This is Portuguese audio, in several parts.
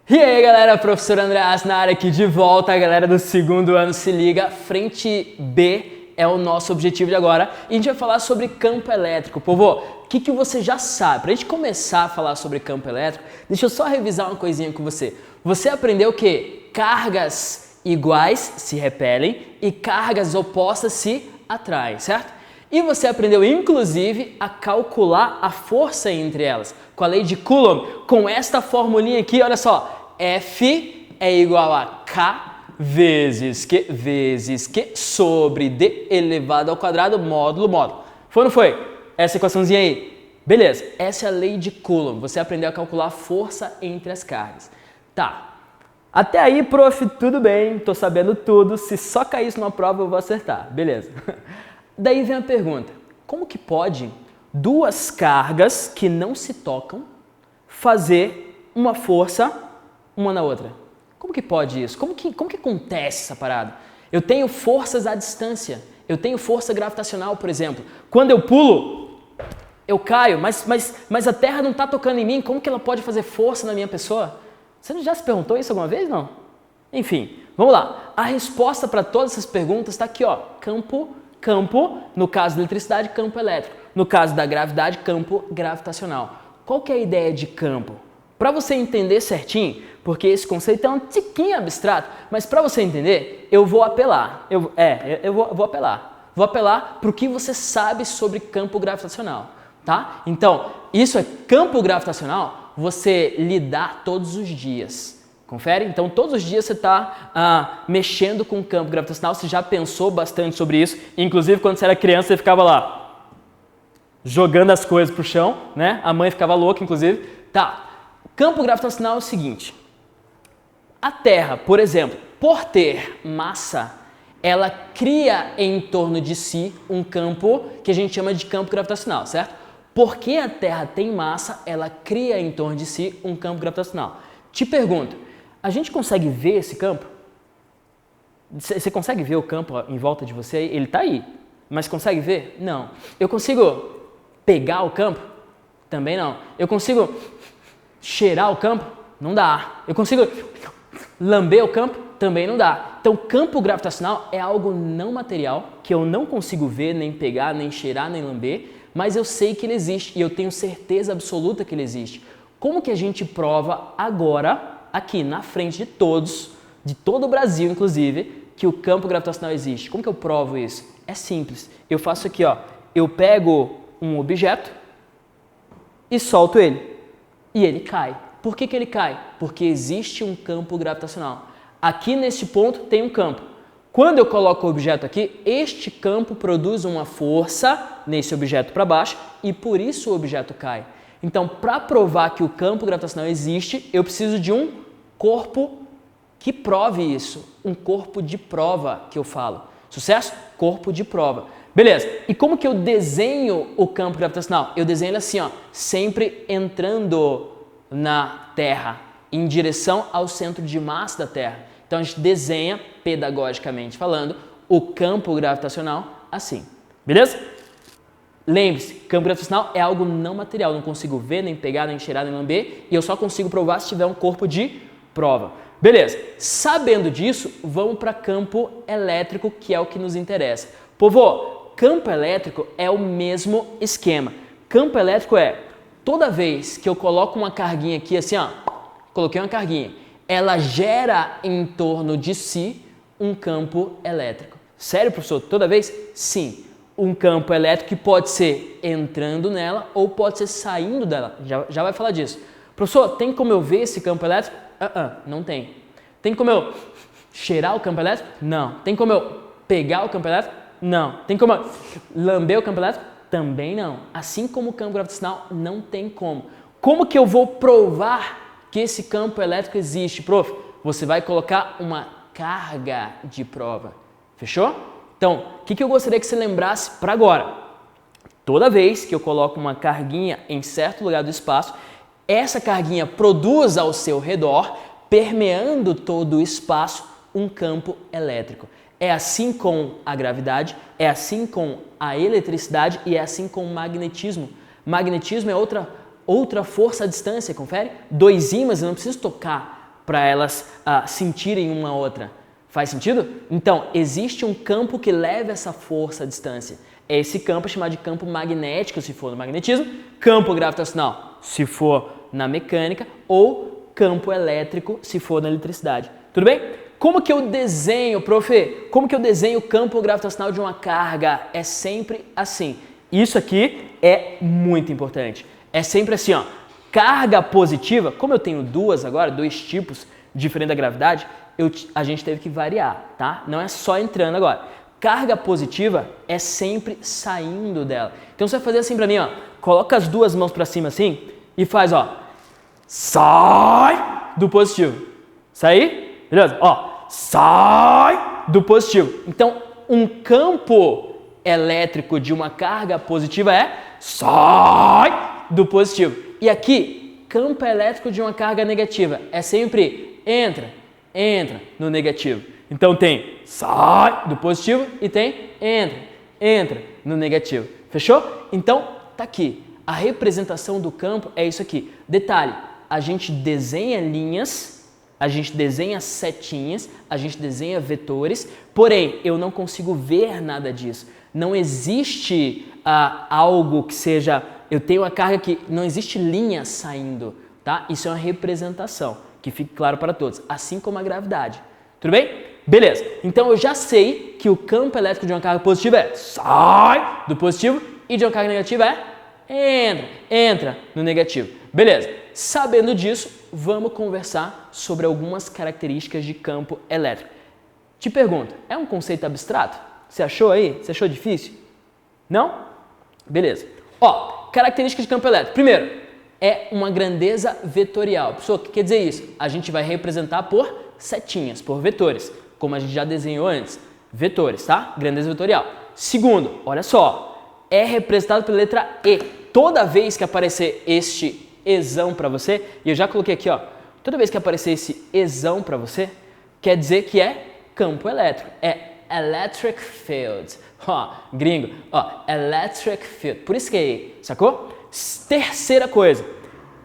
E aí galera, professor André na área aqui de volta, a galera do segundo ano se liga, frente B é o nosso objetivo de agora e a gente vai falar sobre campo elétrico. Povo, o que você já sabe? Pra gente começar a falar sobre campo elétrico, deixa eu só revisar uma coisinha com você. Você aprendeu que cargas iguais se repelem e cargas opostas se atraem, certo? E você aprendeu, inclusive, a calcular a força entre elas, com a lei de Coulomb, com esta formulinha aqui, olha só, F é igual a K vezes Q sobre D elevado ao quadrado módulo. Foi ou não foi? Essa equaçãozinha aí. Beleza, essa é a lei de Coulomb, você aprendeu a calcular a força entre as cargas. Tá, até aí, prof, tudo bem, tô sabendo tudo, se só cair isso numa prova eu vou acertar, beleza. Daí vem a pergunta, como que pode duas cargas que não se tocam fazer uma força uma na outra? Como que pode isso? Como que acontece essa parada? Eu tenho forças à distância, eu tenho força gravitacional, por exemplo. Quando eu pulo, eu caio, mas a Terra não está tocando em mim, como que ela pode fazer força na minha pessoa? Você já se perguntou isso alguma vez, não? Enfim, vamos lá. A resposta para todas essas perguntas está aqui, ó, campo, no caso da eletricidade, campo elétrico. No caso da gravidade, campo gravitacional. Qual que é a ideia de campo? Para você entender certinho, porque esse conceito é um tiquinho abstrato, mas para você entender, eu vou apelar. Vou apelar. Vou apelar para o que você sabe sobre campo gravitacional, tá? Então, isso é campo gravitacional, você lidar todos os dias. Confere? Então, todos os dias você está mexendo com o campo gravitacional, você já pensou bastante sobre isso, inclusive quando você era criança você ficava lá jogando as coisas pro chão, né? A mãe ficava louca, inclusive. Tá, campo gravitacional é o seguinte, a Terra, por exemplo, por ter massa, ela cria em torno de si um campo que a gente chama de campo gravitacional, certo? Porque a Terra tem massa, ela cria em torno de si um campo gravitacional. Te pergunto, a gente consegue ver esse campo? Você consegue ver o campo em volta de você? Ele está aí, mas consegue ver? Não. Eu consigo pegar o campo? Também não. Eu consigo cheirar o campo? Não dá. Eu consigo lamber o campo? Também não dá. Então, campo gravitacional é algo não material, que eu não consigo ver, nem pegar, nem cheirar, nem lamber, mas eu sei que ele existe e eu tenho certeza absoluta que ele existe. Como que a gente prova agora, aqui na frente de todos, de todo o Brasil inclusive, que o campo gravitacional existe? Como que eu provo isso? É simples. Eu faço aqui, ó, eu pego um objeto e solto ele. E ele cai. Por que ele cai? Porque existe um campo gravitacional. Aqui neste ponto tem um campo. Quando eu coloco o objeto aqui, este campo produz uma força nesse objeto para baixo e por isso o objeto cai. Então, para provar que o campo gravitacional existe, eu preciso de um corpo que prove isso. Um corpo de prova que eu falo. Sucesso? Corpo de prova. Beleza. E como que eu desenho o campo gravitacional? Eu desenho ele assim, ó, sempre entrando na Terra, em direção ao centro de massa da Terra. Então, a gente desenha, pedagogicamente falando, o campo gravitacional assim. Beleza? Lembre-se, campo gravitacional é algo não material, não consigo ver, nem pegar, nem cheirar, nem lamber, e eu só consigo provar se tiver um corpo de prova. Beleza, sabendo disso, vamos para campo elétrico, que é o que nos interessa. Povo, campo elétrico é o mesmo esquema. Campo elétrico é, toda vez que eu coloco uma carguinha aqui, assim, ó, coloquei uma carguinha, ela gera em torno de si um campo elétrico. Sério, professor? Toda vez? Sim. Um campo elétrico que pode ser entrando nela ou pode ser saindo dela. Já vai falar disso. Professor, tem como eu ver esse campo elétrico? Não tem. Tem como eu cheirar o campo elétrico? Não. Tem como eu pegar o campo elétrico? Não. Tem como eu lamber o campo elétrico? Também não. Assim como o campo gravitacional, não tem como. Como que eu vou provar que esse campo elétrico existe, prof? Você vai colocar uma carga de prova. Fechou? Então, o que eu gostaria que você lembrasse para agora? Toda vez que eu coloco uma carguinha em certo lugar do espaço, essa carguinha produz ao seu redor, permeando todo o espaço, um campo elétrico. É assim com a gravidade, é assim com a eletricidade e é assim com o magnetismo. Magnetismo é outra outra força à distância, confere? Dois ímãs, eu não preciso tocar para elas sentirem uma outra. Faz sentido? Então, existe um campo que leva essa força à distância. Esse campo é chamado de campo magnético, se for no magnetismo, campo gravitacional, se for na mecânica, ou campo elétrico, se for na eletricidade. Tudo bem? Como que eu desenho, prof? Como que eu desenho o campo gravitacional de uma carga? É sempre assim. Isso aqui é muito importante. É sempre assim, ó. Carga positiva, como eu tenho duas agora, dois tipos diferentes da gravidade, a gente teve que variar, tá? Não é só entrando agora. Carga positiva é sempre saindo dela. Então você vai fazer assim pra mim, ó. Coloca as duas mãos pra cima assim e faz, ó. Sai do positivo. Sai? Beleza? Ó. Sai do positivo. Então, um campo elétrico de uma carga positiva é sai do positivo. E aqui, campo elétrico de uma carga negativa é sempre entra no negativo. Então tem sai do positivo e tem entra no negativo. Fechou? Então tá aqui. A representação do campo é isso aqui. Detalhe, a gente desenha linhas, a gente desenha setinhas, a gente desenha vetores, porém eu não consigo ver nada disso. Não existe algo que seja... Eu tenho uma carga que não existe linha saindo, tá? Isso é uma representação, que fique claro para todos, assim como a gravidade. Tudo bem? Beleza. Então eu já sei que o campo elétrico de uma carga positiva é sai do positivo e de uma carga negativa é entra no negativo. Beleza. Sabendo disso, vamos conversar sobre algumas características de campo elétrico. Te pergunto, é um conceito abstrato? Você achou aí? Você achou difícil? Não? Beleza. Ó, características de campo elétrico. Primeiro, é uma grandeza vetorial. Pessoal, o que quer dizer isso? A gente vai representar por setinhas, por vetores, como a gente já desenhou antes. Vetores, tá? Grandeza vetorial. Segundo, olha só, é representado pela letra E. Toda vez que aparecer este Ezão para você, e eu já coloquei aqui, ó, toda vez que aparecer esse Ezão para você, quer dizer que é campo elétrico. É electric field. Ó, gringo, ó, electric field. Por isso que é E, sacou? Terceira coisa,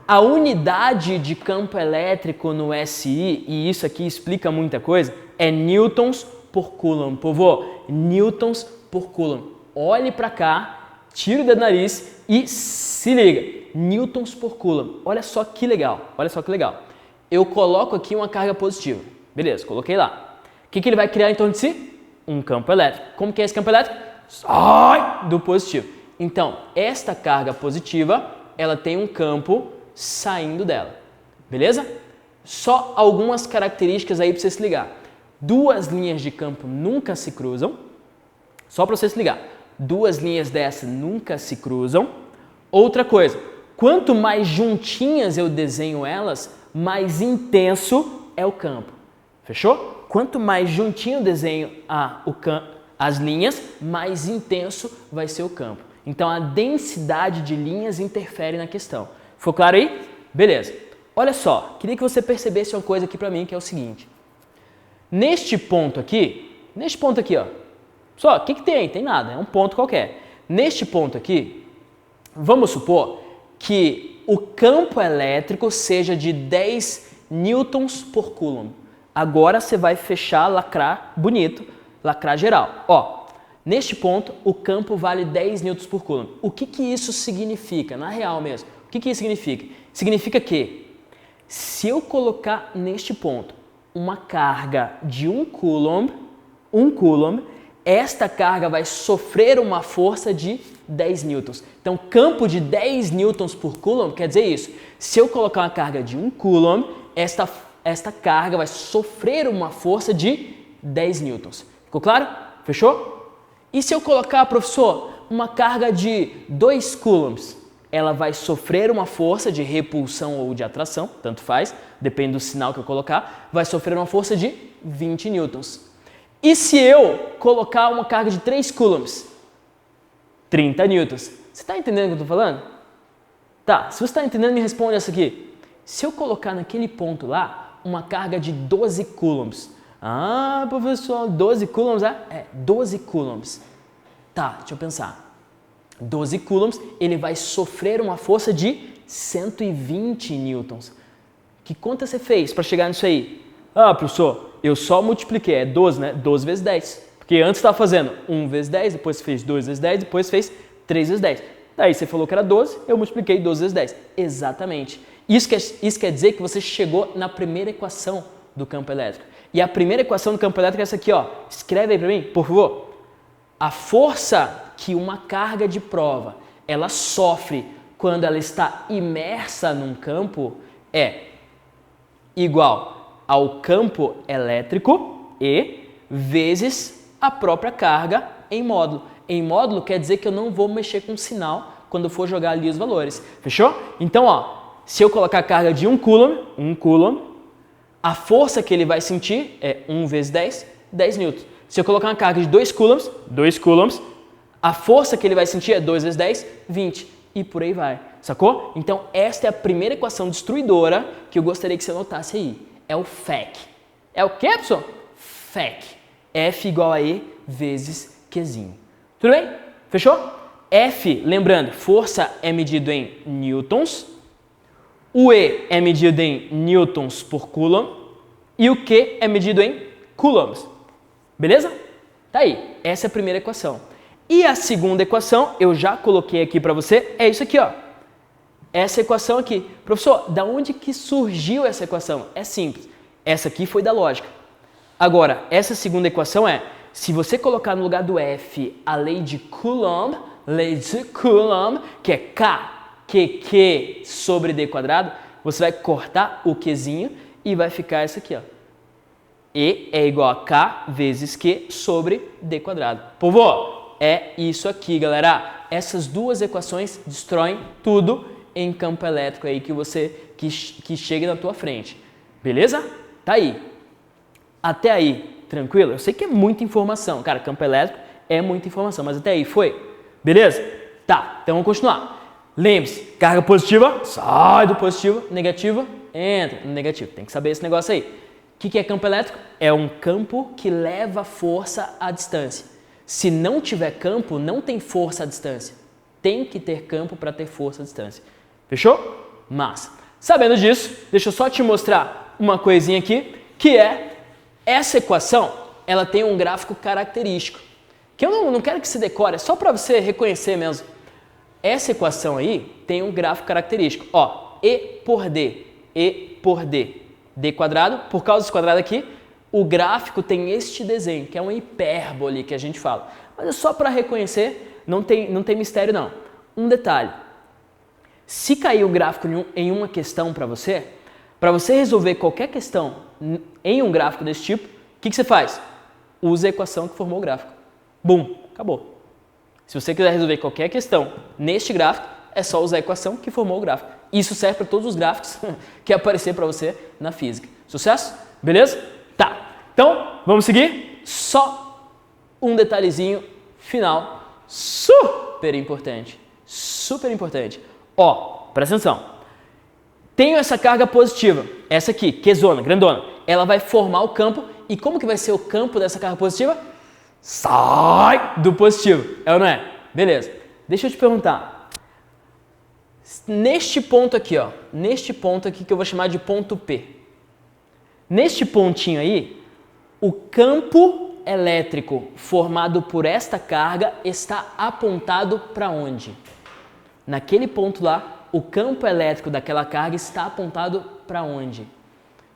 a unidade de campo elétrico no SI, e isso aqui explica muita coisa, é newtons por coulomb. Povo, newtons por coulomb. Olhe para cá, tira o dedo do nariz e se liga. Newtons por coulomb. Olha só que legal, olha só que legal. Eu coloco aqui uma carga positiva. Beleza, coloquei lá. O que ele vai criar em torno de si? Um campo elétrico. Como que é esse campo elétrico? Sai do positivo. Então, esta carga positiva, ela tem um campo saindo dela. Beleza? Só algumas características aí para você se ligar. Duas linhas de campo nunca se cruzam. Só para você se ligar. Duas linhas dessa nunca se cruzam. Outra coisa, quanto mais juntinhas eu desenho elas, mais intenso é o campo. Fechou? Quanto mais juntinho eu desenho as linhas, mais intenso vai ser o campo. Então a densidade de linhas interfere na questão. Ficou claro aí? Beleza. Olha só, queria que você percebesse uma coisa aqui para mim, que é o seguinte. Neste ponto aqui, ó. Só, o que tem? Tem nada, é um ponto qualquer. Neste ponto aqui, vamos supor que o campo elétrico seja de 10 newtons por coulomb. Agora você vai fechar, lacrar bonito, lacrar geral. Ó, neste ponto, o campo vale 10 newtons por coulomb. O que isso significa? Na real mesmo. O que isso significa? Significa que se eu colocar neste ponto uma carga de 1 coulomb, esta carga vai sofrer uma força de 10 newtons. Então, campo de 10 newtons por coulomb quer dizer isso. Se eu colocar uma carga de 1 coulomb, esta carga vai sofrer uma força de 10 newtons. Ficou claro? Fechou? E se eu colocar, professor, uma carga de 2 coulombs? Ela vai sofrer uma força de repulsão ou de atração, tanto faz, depende do sinal que eu colocar, vai sofrer uma força de 20 newtons. E se eu colocar uma carga de 3 coulombs? 30 newtons. Você está entendendo o que eu estou falando? Tá, se você está entendendo, me responde essa aqui. Se eu colocar naquele ponto lá uma carga de 12 coulombs. Ah, professor, 12 coulombs, é 12 coulombs. Tá, deixa eu pensar. 12 coulombs, ele vai sofrer uma força de 120 newtons. Que conta você fez para chegar nisso aí? Ah, professor, eu só multipliquei, é 12, né? 12 vezes 10. Porque antes estava fazendo 1 vezes 10, depois você fez 2 vezes 10, depois fez 3 vezes 10. Daí você falou que era 12, eu multipliquei 12 vezes 10. Exatamente. Isso quer dizer que você chegou na primeira equação do campo elétrico. E a primeira equação do campo elétrico é essa aqui, ó. Escreve aí para mim, por favor. A força que uma carga de prova ela sofre quando ela está imersa num campo é igual ao campo elétrico E vezes a própria carga em módulo. Em módulo quer dizer que eu não vou mexer com o sinal quando eu for jogar ali os valores. Fechou? Então, ó, se eu colocar a carga de 1 coulomb, a força que ele vai sentir é 1 vezes 10, 10 newtons. Se eu colocar uma carga de 2 coulombs, a força que ele vai sentir é 2 vezes 10, 20. E por aí vai. Sacou? Então, esta é a primeira equação destruidora que eu gostaria que você anotasse aí. É o FEC. É o quê, pessoal? FEC. F igual a E vezes Qzinho. Tudo bem? Fechou? F, lembrando, força é medido em newtons. O E é medido em newtons por coulomb. E o Q é medido em coulombs. Beleza? Tá aí. Essa é a primeira equação. E a segunda equação, eu já coloquei aqui para você, é isso aqui, ó. Essa equação aqui. Professor, da onde que surgiu essa equação? É simples. Essa aqui foi da lógica. Agora, essa segunda equação é, se você colocar no lugar do F a lei de Coulomb, que é K, Q sobre D quadrado, você vai cortar o Qzinho e vai ficar isso aqui, ó. E é igual a K vezes Q sobre D quadrado. Povo, é isso aqui, galera. Essas duas equações destroem tudo em campo elétrico aí que chega na tua frente. Beleza? Tá aí. Até aí, tranquilo? Eu sei que é muita informação. Cara, campo elétrico é muita informação, mas até aí foi? Beleza? Tá, então vamos continuar. Lembre-se, carga positiva, sai do positivo, negativa, entra no negativo. Tem que saber esse negócio aí. O que é campo elétrico? É um campo que leva força à distância. Se não tiver campo, não tem força à distância. Tem que ter campo para ter força à distância. Fechou? Massa. Sabendo disso, deixa eu só te mostrar uma coisinha aqui, que é essa equação, ela tem um gráfico característico, que eu não quero que você decore, é só para você reconhecer mesmo. Essa equação aí tem um gráfico característico. Ó, E por D, D quadrado, por causa desse quadrado aqui, o gráfico tem este desenho, que é uma hipérbole que a gente fala. Mas é só para reconhecer, não tem mistério não. Um detalhe, se cair o gráfico em uma questão para você resolver qualquer questão em um gráfico desse tipo, o que você faz? Usa a equação que formou o gráfico. Bum, acabou. Se você quiser resolver qualquer questão neste gráfico, é só usar a equação que formou o gráfico. Isso serve para todos os gráficos que aparecer para você na física. Sucesso? Beleza? Tá. Então, vamos seguir? Só um detalhezinho final super importante. Super importante. Ó, presta atenção. Tenho essa carga positiva, essa aqui, Qzona, grandona. Ela vai formar o campo. E como que vai ser o campo dessa carga positiva? Sai do positivo. É ou não é? Beleza. Deixa eu te perguntar. Neste ponto aqui, ó. Neste ponto aqui que eu vou chamar de ponto P. Neste pontinho aí, o campo elétrico formado por esta carga está apontado para onde? Naquele ponto lá, o campo elétrico daquela carga está apontado para onde?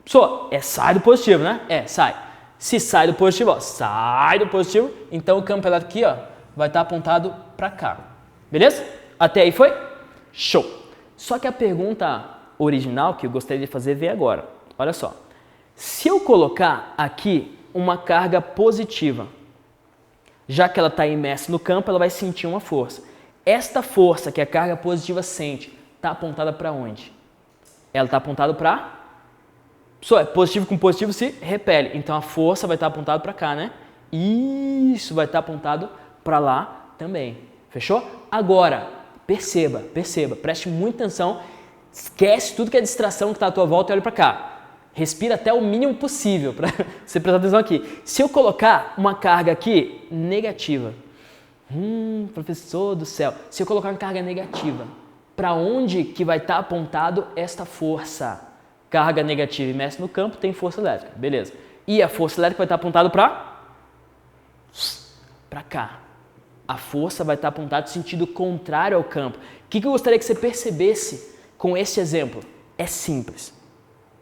Pessoal, sai do positivo, né? Sai. Se sai do positivo, ó, sai do positivo, então o campo elétrico aqui, ó, vai estar apontado para cá. Beleza? Até aí foi? Show! Só que a pergunta original que eu gostaria de fazer vem agora. Olha só. Se eu colocar aqui uma carga positiva, já que ela está imersa no campo, ela vai sentir uma força. Esta força que a carga positiva sente está apontada para onde? Ela está apontada para... Pessoal, positivo com positivo se repele. Então a força vai estar apontada para cá, né? Isso vai estar apontado para lá também. Fechou? Agora, perceba, preste muita atenção. Esquece tudo que é distração que está à tua volta e olha para cá. Respira até o mínimo possível para você prestar atenção aqui. Se eu colocar uma carga aqui negativa, professor do céu, se eu colocar uma carga negativa, para onde que vai estar apontado esta força? Carga negativa imersa no campo tem força elétrica, beleza. E a força elétrica vai estar apontada para cá. A força vai estar apontada no sentido contrário ao campo. O que eu gostaria que você percebesse com este exemplo? É simples.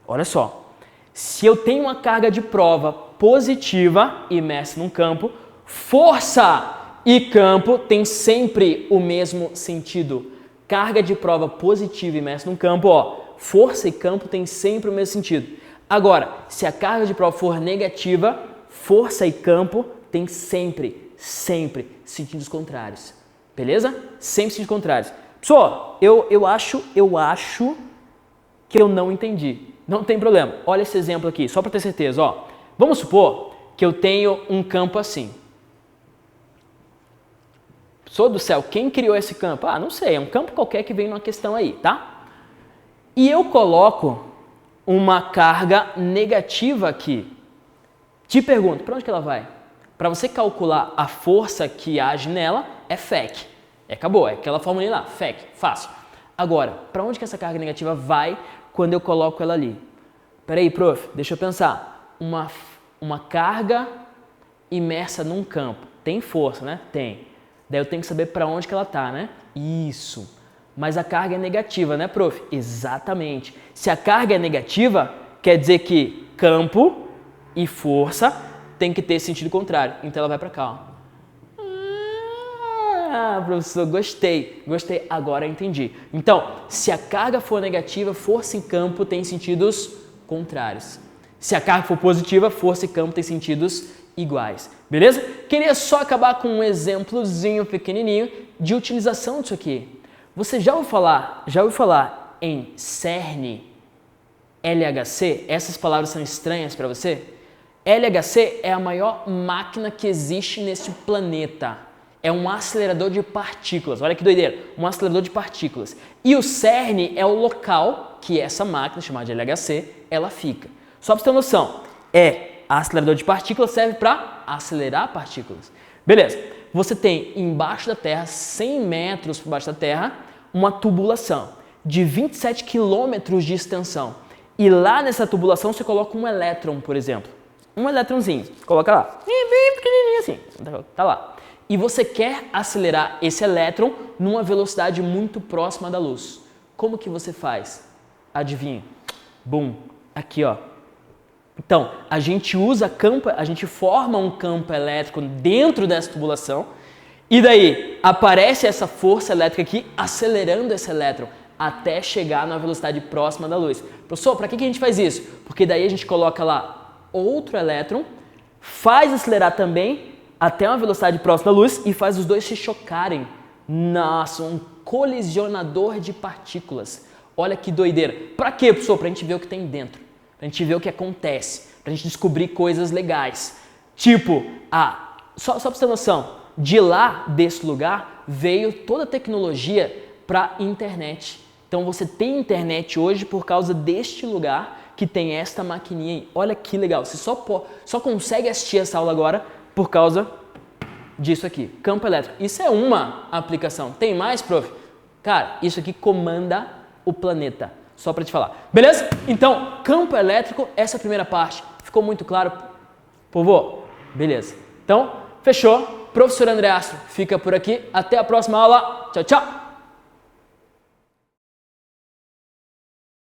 Olha só. Se eu tenho uma carga de prova positiva imersa num campo, força e campo têm sempre o mesmo sentido. Carga de prova positiva imersa num campo, ó, força e campo têm sempre o mesmo sentido. Agora, se a carga de prova for negativa, força e campo têm sempre sentidos contrários. Beleza? Sempre sentidos contrários. Pessoal, eu acho que eu não entendi. Não tem problema. Olha esse exemplo aqui, só para ter certeza. Ó. Vamos supor que eu tenho um campo assim. Pessoal do céu, quem criou esse campo? Ah, não sei, é um campo qualquer que vem numa questão aí, tá? E eu coloco uma carga negativa aqui. Te pergunto, para onde que ela vai? Para você calcular a força que age nela, é FEC. Acabou, é aquela fórmula lá, FEC, fácil. Agora, para onde que essa carga negativa vai quando eu coloco ela ali? Peraí, prof, deixa eu pensar. Uma carga imersa num campo. Tem força, né? Tem. Daí eu tenho que saber para onde que ela tá, né? Isso. Mas a carga é negativa, né, prof? Exatamente. Se a carga é negativa, quer dizer que campo e força tem que ter sentido contrário. Então ela vai para cá, ó. Ah, professor, gostei. Gostei, agora eu entendi. Então, se a carga for negativa, força em campo tem sentidos contrários. Se a carga for positiva, força e campo tem sentidos iguais. Beleza? Queria só acabar com um exemplozinho pequenininho de utilização disso aqui. Você já ouviu falar em CERN, LHC? Essas palavras são estranhas para você? LHC é a maior máquina que existe neste planeta. É um acelerador de partículas. Olha que doideira, um acelerador de partículas. E o CERN é o local que essa máquina, chamada de LHC, ela fica. Só para você ter noção, acelerador de partículas serve para acelerar partículas. Beleza, você tem embaixo da Terra, 100 metros por baixo da Terra, uma tubulação de 27 quilômetros de extensão. E lá nessa tubulação você coloca um elétron, por exemplo. Um elétronzinho, coloca lá, bem pequenininho assim, tá lá. E você quer acelerar esse elétron numa velocidade muito próxima da luz. Como que você faz? Adivinha? Bum, aqui ó. Então, a gente forma um campo elétrico dentro dessa tubulação e daí aparece essa força elétrica aqui acelerando esse elétron até chegar na velocidade próxima da luz. Professor, para que a gente faz isso? Porque daí a gente coloca lá outro elétron, faz acelerar também até uma velocidade próxima da luz e faz os dois se chocarem. Nossa, um colisionador de partículas. Olha que doideira. Para quê, professor? Para a gente ver o que tem dentro. Para a gente ver o que acontece. Para a gente descobrir coisas legais. Tipo, só para você ter noção, de lá, desse lugar, veio toda a tecnologia para a internet. Então você tem internet hoje por causa deste lugar que tem esta maquininha aí. Olha que legal. Você só consegue assistir essa aula agora por causa disso aqui, campo elétrico. Isso é uma aplicação. Tem mais, prof? Cara, isso aqui comanda o planeta. Só para te falar. Beleza? Então, campo elétrico, essa primeira parte. Ficou muito claro? Povo? Beleza. Então, fechou. Professor André Astro fica por aqui. Até a próxima aula. Tchau, tchau.